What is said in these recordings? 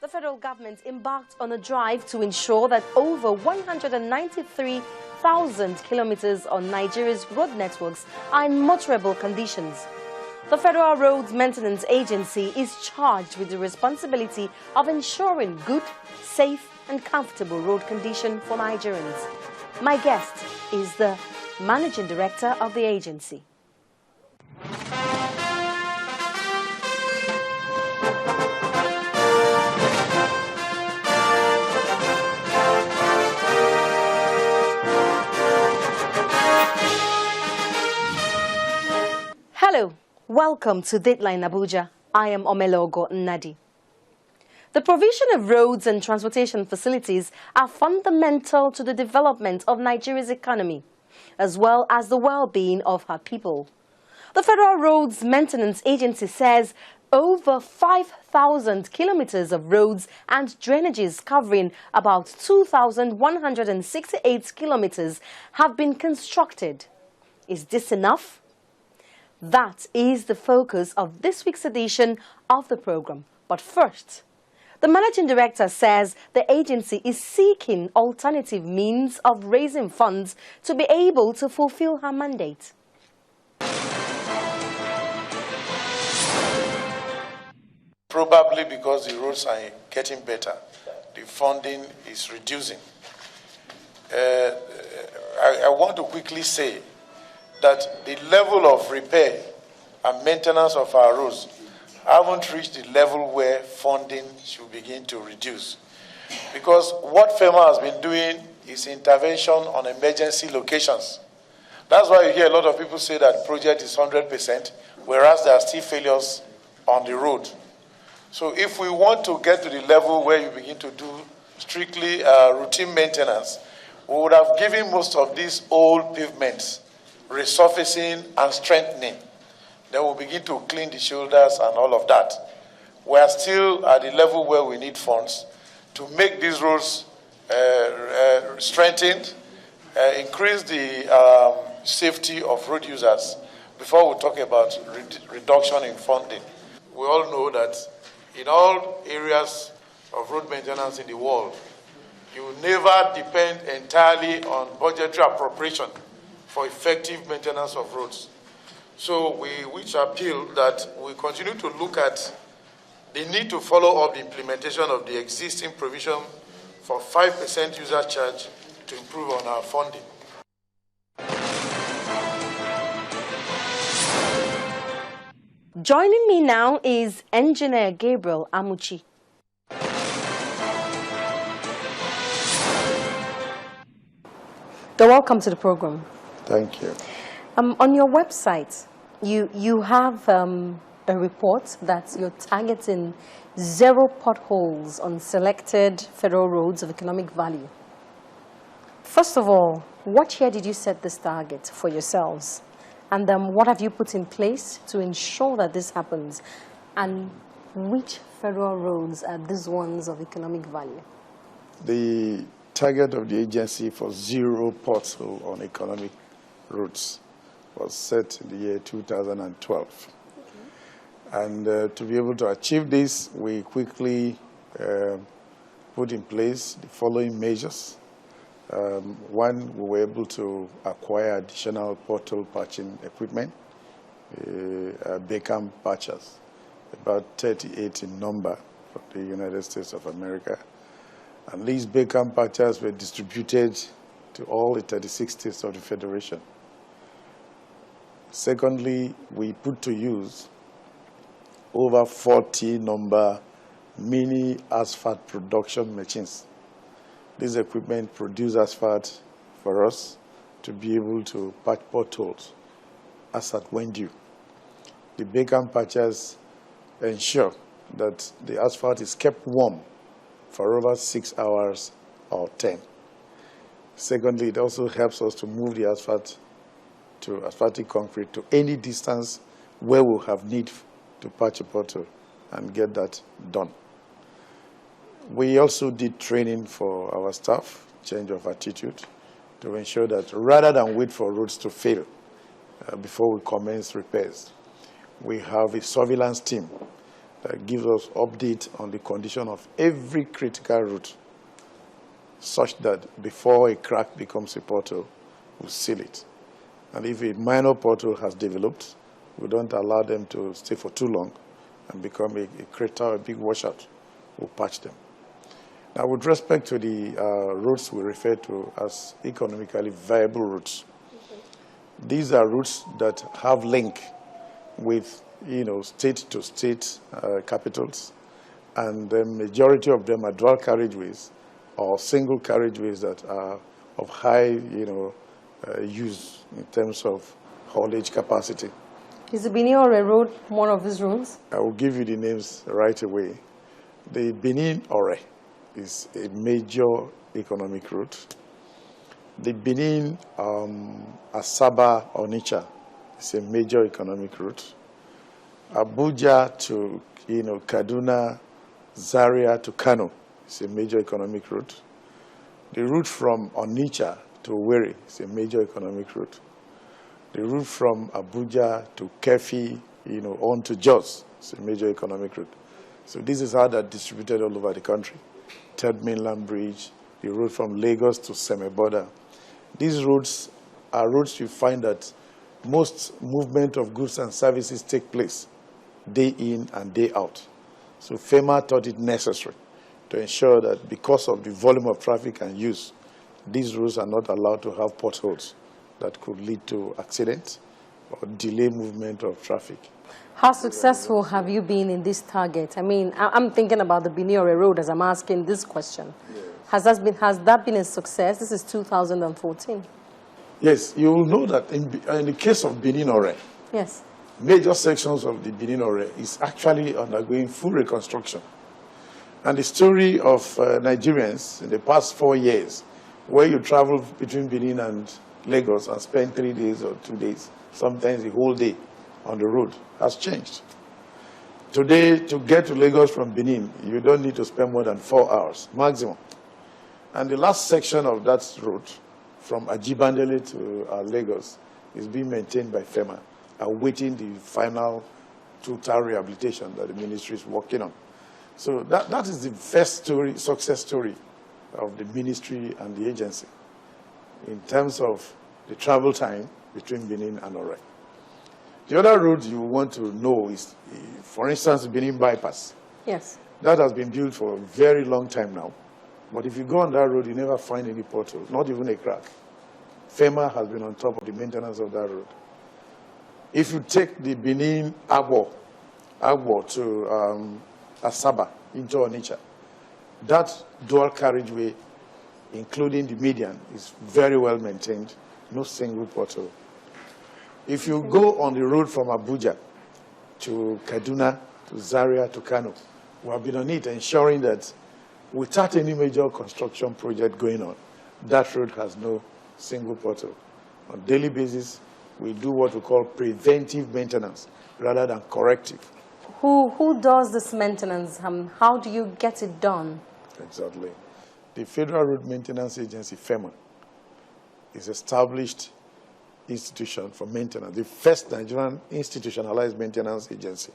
The federal government embarked on a drive to ensure that over 193,000 kilometers on Nigeria's road networks are in motorable conditions. The Federal Roads Maintenance Agency is charged with the responsibility of ensuring good, safe and comfortable road conditions for Nigerians. My guest is the Managing Director of the agency. Hello, welcome to Dateline Abuja. I am Omelogo Nnadi. The provision of roads and transportation facilities are fundamental to the development of Nigeria's economy, as well as the well-being of her people. The Federal Roads Maintenance Agency says over 5,000 kilometers of roads and drainages covering about 2,168 kilometers have been constructed. Is this enough? That is the focus of this week's edition of the program. But first, the Managing Director says the agency is seeking alternative means of raising funds to be able to fulfill her mandate. Probably because the roads are getting better, the funding is reducing. I want to quickly say that the level of repair and maintenance of our roads haven't reached the level where funding should begin to reduce. Because what FERMA has been doing is intervention on emergency locations. That's why you hear a lot of people say that project is 100%, whereas there are still failures on the road. So if we want to get to the level where you begin to do strictly routine maintenance, we would have given most of these old pavements resurfacing and strengthening. Then we'll begin to clean the shoulders and all of that. We are still at the level where we need funds to make these roads strengthened, increase the safety of road users before we talk about reduction in funding. We all know that in all areas of road maintenance in the world, you will never depend entirely on budgetary appropriation for effective maintenance of roads. So we appeal that we continue to look at the need to follow up the implementation of the existing provision for 5% user charge to improve on our funding. Joining me now is Engineer Gabriel Amuchi. So welcome to the program. Thank you. On your website, you have a report that you're targeting 0 potholes on selected federal roads of economic value. First of all, what year did you set this target for yourselves? And what have you put in place to ensure that this happens? And which federal roads are these ones of economic value? The target of the agency for 0 pothole on economic roads was set in the year 2012. Okay. And to be able to achieve this, we quickly put in place the following measures. One, we were able to acquire additional pothole patching equipment, Beckham patchers, about 38 in number from the United States of America. And these Beckham patchers were distributed to all the 36 states of the Federation. Secondly, we put to use over 40 number mini asphalt production machines. This equipment produces asphalt for us to be able to patch potholes as at when due. The Beckham patchers ensure that the asphalt is kept warm for over 6 hours or 10. Secondly, it also helps us to move the asphalt to asphaltic concrete to any distance where we'll have need to patch a pothole and get that done. We also did training for our staff, change of attitude, to ensure that rather than wait for roads to fail before we commence repairs, we have a surveillance team that gives us update on the condition of every critical route, such that before a crack becomes a pothole, we seal it. And if a minor pothole has developed, we don't allow them to stay for too long and become a crater, a big washout. We'll patch them. Now, with respect to the routes we refer to as economically viable routes, these are routes that have link with, state-to-state capitals, and the majority of them are dual carriageways or single carriageways that are of high, use in terms of haulage capacity. Is the Benin-Ore Road one of these routes? I will give you the names right away. The Benin-Ore is a major economic route. The Benin-Asaba-Onitsha is a major economic route. Abuja to Kaduna, Zaria to Kano is a major economic route. The route from Onitsha to Owerri is a major economic route. The route from Abuja to Kefi, on to Jos is a major economic route. So this is how they're distributed all over the country. Third Mainland Bridge, the route from Lagos to Semeboda. These routes are routes you find that most movement of goods and services take place day in and day out. So FERMA thought it necessary to ensure that because of the volume of traffic and use, these routes are not allowed to have potholes that could lead to accidents or delay movement of traffic. How successful have you been in this target? I mean, I'm thinking about the Benin-Ore Road as I'm asking this question. Yes. Has that been a success? This is 2014. Yes, you will know that in the case of Benin-Ore, yes, major sections of the Benin-Ore is actually undergoing full reconstruction. And the story of Nigerians in the past 4 years, where you travel between Benin and Lagos and spend 3 days or 2 days, sometimes the whole day on the road, has changed. Today, to get to Lagos from Benin, you don't need to spend more than 4 hours, maximum. And the last section of that route, from Ajibandele to Lagos, is being maintained by FERMA, awaiting the final total rehabilitation that the ministry is working on. So that is the first story, success story of the ministry and the agency in terms of the travel time between Benin and Ore. The other route you want to know is, for instance, the Benin bypass. Yes. That has been built for a very long time now. But if you go on that road, you never find any pothole, not even a crack. FERMA has been on top of the maintenance of that road. If you take the Benin Agbo to Asaba into Onitsha, that dual carriageway, including the median, is very well maintained, no single pothole. If you go on the road from Abuja to Kaduna, to Zaria, to Kano, we have been on it, ensuring that without any major construction project going on, that road has no single pothole. On a daily basis, we do what we call preventive maintenance rather than corrective. Who does this maintenance? How do you get it done? Exactly. The Federal Road Maintenance Agency, FERMA, is established institution for maintenance, the first Nigerian institutionalized maintenance agency.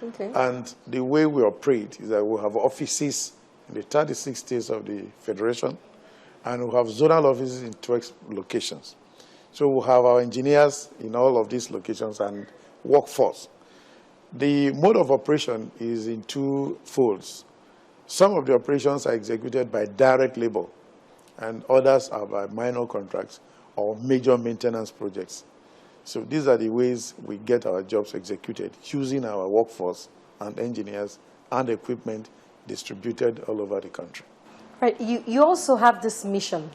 Okay. And the way we operate is that we have offices in the 36 states of the Federation, and we have zonal offices in 12 locations. So we have our engineers in all of these locations and workforce. The mode of operation is in two folds. Some of the operations are executed by direct labor, and others are by minor contracts or major maintenance projects. So these are the ways we get our jobs executed, using our workforce and engineers and equipment distributed all over the country. Right. You also have this mission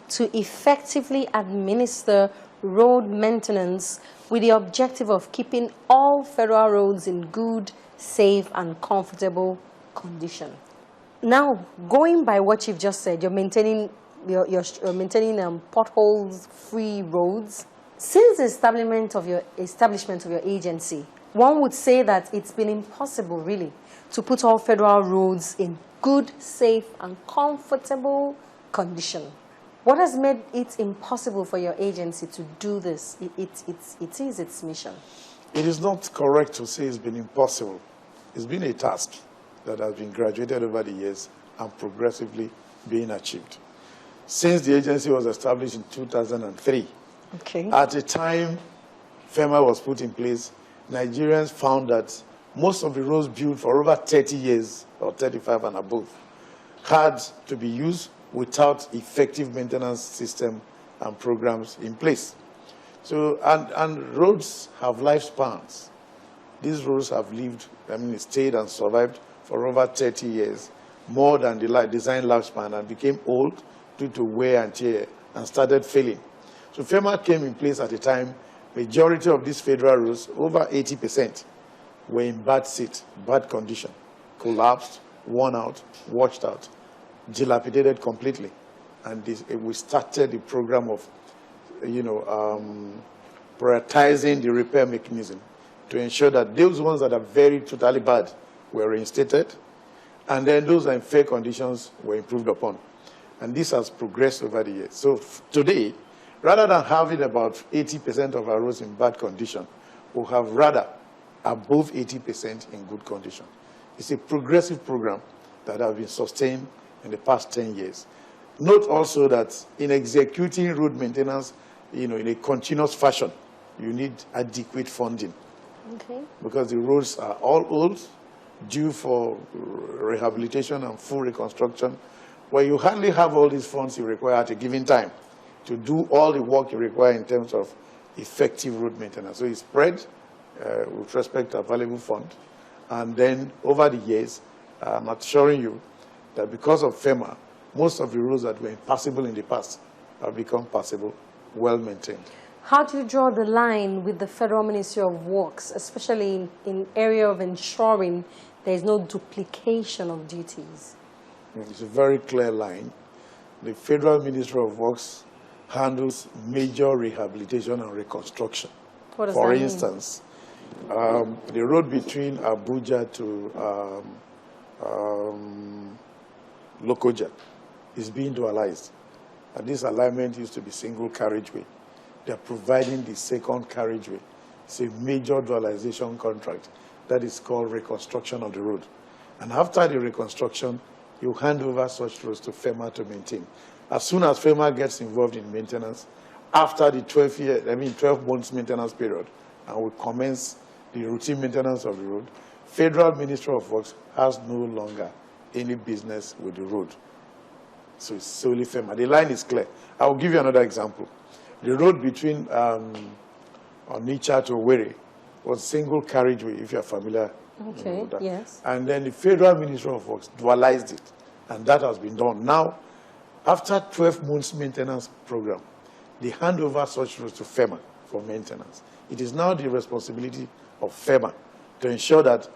to effectively administer road maintenance with the objective of keeping all federal roads in good, safe, and comfortable condition. Now, going by what you've just said, you're maintaining potholes-free roads. Since the establishment of your agency, one would say that it's been impossible, really, to put all federal roads in good, safe, and comfortable condition. What has made it impossible for your agency to do this? It is its mission. It is not correct to say it's been impossible. It's been a task that has been graduated over the years and progressively being achieved. Since the agency was established in 2003, Okay. at the time FERMA was put in place, Nigerians found that most of the roads built for over 30 years or 35 and above had to be used without effective maintenance system and programs in place. So, and roads have lifespans. These roads have lived, stayed and survived for over 30 years, more than the design lifespan, and became old due to wear and tear and started failing. So FERMA came in place at the time. Majority of these federal roads, over 80%, were in bad state, bad condition, collapsed, worn out, washed out, dilapidated completely. And we started the program of, prioritizing the repair mechanism to ensure that those ones that are very totally bad were reinstated, and then those that are in fair conditions were improved upon. And this has progressed over the years. So today, rather than having about 80% of our roads in bad condition, we'll have rather above 80% in good condition. It's a progressive program that has been sustained in the past 10 years. Note also that in executing road maintenance, in a continuous fashion, you need adequate funding. Okay. Because the roads are all old, due for rehabilitation and full reconstruction, where you hardly have all these funds you require at a given time to do all the work you require in terms of effective road maintenance. So it's spread with respect to available fund. And then over the years, I'm assuring you that because of FERMA, most of the roads that were impassable in the past have become passable, well maintained. How do you draw the line with the Federal Ministry of Works, especially in area of ensuring there is no duplication of duties? It's a very clear line. The Federal Ministry of Works handles major rehabilitation and reconstruction. What does For that mean? instance, the road between Abuja to Lokoja is being dualized. And this alignment used to be single carriageway. They're providing the second carriageway. It's a major dualization contract that is called reconstruction of the road. And after the reconstruction, you hand over such roads to FERMA to maintain. As soon as FERMA gets involved in maintenance, after the 12 months maintenance period, and we commence the routine maintenance of the road, Federal Ministry of Works has no longer any business with the road. So it's solely FERMA. The line is clear. I'll give you another example. The road between Onitsha to Owerri was single carriageway, if you're familiar. Okay, with that. yes. And then the Federal Ministry of Works dualized it, and that has been done. Now, after 12 months maintenance program, they hand over such roads to FERMA for maintenance. It is now the responsibility of FERMA to ensure that,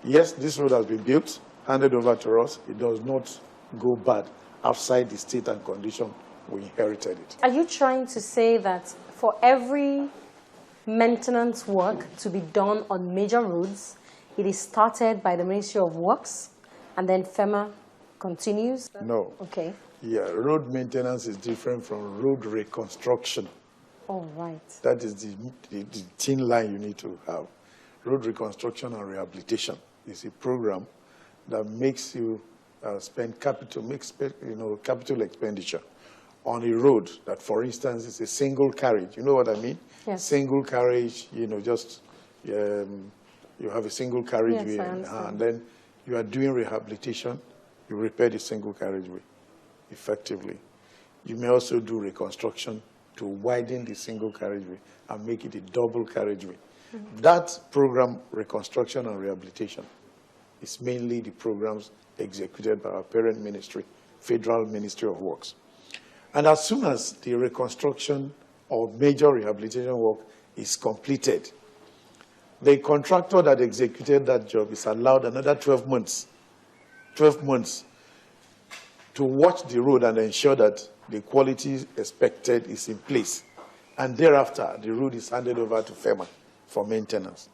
yes, this road has been built, handed over to us, it does not go bad outside the state and condition we inherited it. Are you trying to say that for every maintenance work to be done on major roads, it is started by the Ministry of Works and then FERMA continues? No. Okay. Yeah, road maintenance is different from road reconstruction. All right. That is the thin line you need to have. Road reconstruction and rehabilitation is a program that makes you spend capital, capital expenditure on a road that, for instance, is a single carriage. You know what I mean? Yes. Single carriage, you have a single carriageway, Yes, and then you are doing rehabilitation, you repair the single carriageway effectively. You may also do reconstruction to widen the single carriageway and make it a double carriageway. Mm-hmm. That program, reconstruction and rehabilitation, is mainly the programs executed by our parent ministry, Federal Ministry of Works. And as soon as the reconstruction or major rehabilitation work is completed, the contractor that executed that job is allowed another 12 months to watch the road and ensure that the quality expected is in place. And thereafter, the road is handed over to FERMA for maintenance.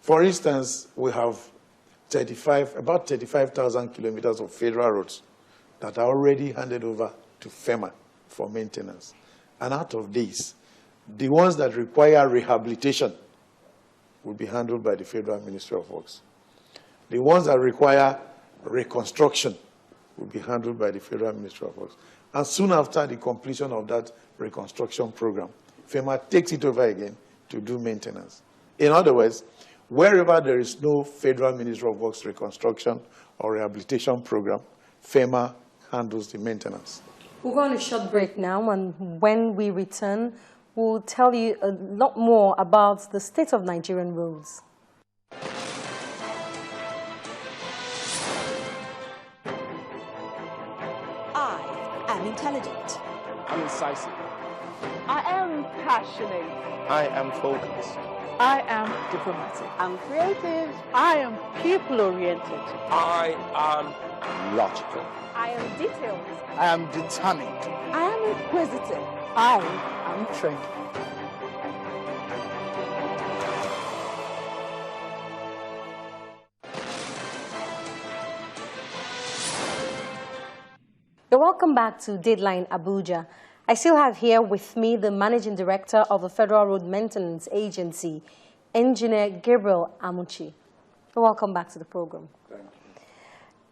For instance, we have about 35,000 kilometers of federal roads that are already handed over to FERMA for maintenance. And out of these, the ones that require rehabilitation will be handled by the Federal Ministry of Works. The ones that require reconstruction will be handled by the Federal Ministry of Works. And soon after the completion of that reconstruction program, FERMA takes it over again to do maintenance. In other words, wherever there is no Federal Ministry of Works reconstruction or rehabilitation program, FERMA handles the maintenance. We'll go on a short break now, and when we return, we'll tell you a lot more about the state of Nigerian roads. I am intelligent. I'm incisive. I am passionate. I am focused. I am diplomatic. I'm creative. I am people-oriented. I am logical. I am detailed. I am determined. I am inquisitive. I am trained. You're welcome back to Dateline Abuja. I still have here with me the Managing Director of the Federal Road Maintenance Agency, Engineer Gabriel Amuchi. You're welcome back to the program. Thank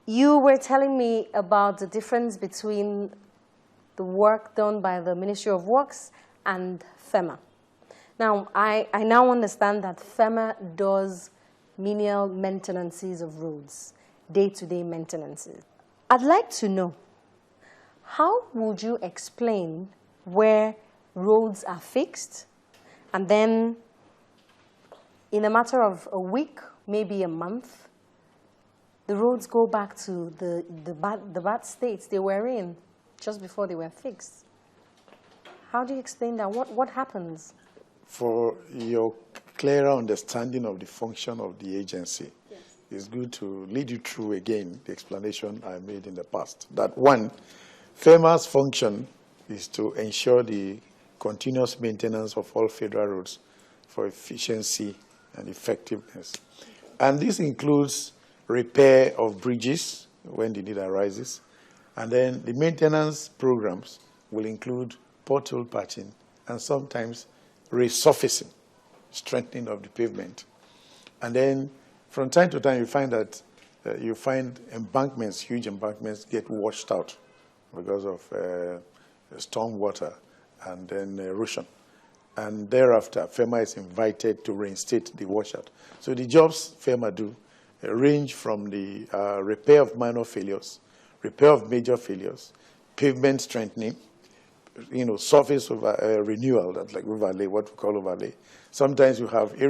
you. You were telling me about the difference between the work done by the Ministry of Works and FERMA. Now, I now understand that FERMA does menial maintenances of roads, day-to-day maintenances. I'd like to know, how would you explain where roads are fixed and then in a matter of a week, maybe a month, the roads go back to the bad states they were in just before they were fixed? How do you explain that? What happens? For your clearer understanding of the function of the agency, yes, it's good to lead you through again the explanation I made in the past. That one, FERMA's function is to ensure the continuous maintenance of all federal roads for efficiency and effectiveness. And this includes repair of bridges when the need arises. And then the maintenance programs will include pothole patching and sometimes resurfacing, strengthening of the pavement. And then from time to time you find that embankments, huge embankments, get washed out because of storm water and then erosion. And thereafter, FERMA is invited to reinstate the washout. So the jobs FERMA do range from the repair of minor failures, repair of major failures, pavement strengthening, surface renewal, that's like overlay, what we call overlay. Sometimes you have